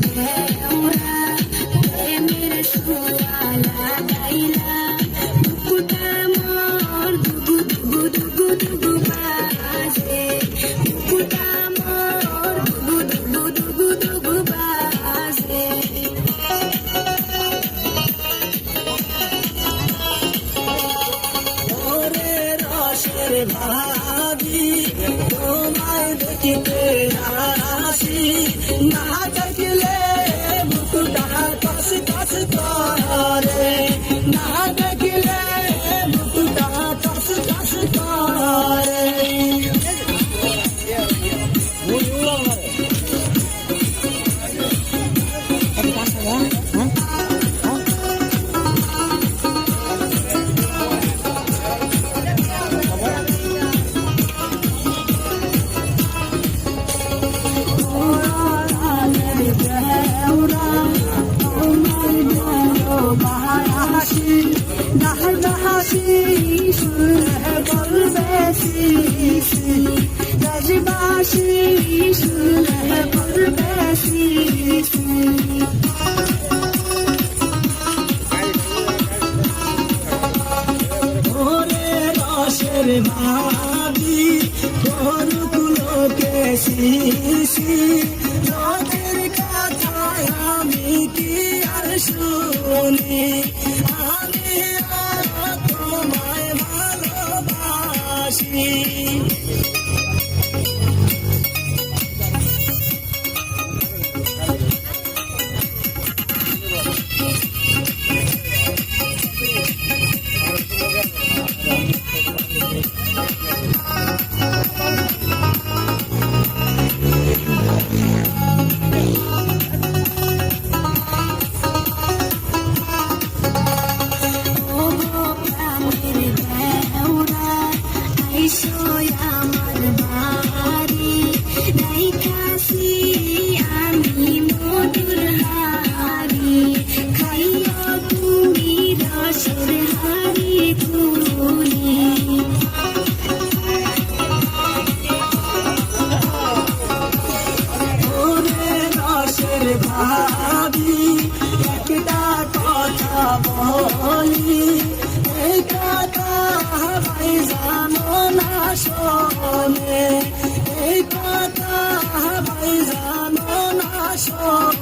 দেওরা প্রেমের সোয়ালা গাইলা বুকুটা মোর দুগু দুগু দুগু দুগু বাজে বুকুটা মোর দুগু দুগু দুগু দুগু বাজে ওরে রসের ভাবি তোমায় দেখিতে আসি না দেখলে বুকুটা কস কস করে না দেখলে বুকুটা কস কস করে ভাবি গরুগুলোকে শিশি রোদের কথায় আমি কি আর শুনি আমি তোমায় ভালোবাসি আমার বাড়ি রাইখাছি আমি মধুর হারি খাইয়া তুমি রসের হারি তুলি ওরে রসের ভাবি একটা কথা বলি এই কথা ভাই জানো না শোনে এই কথা ভাই জানো না শোনে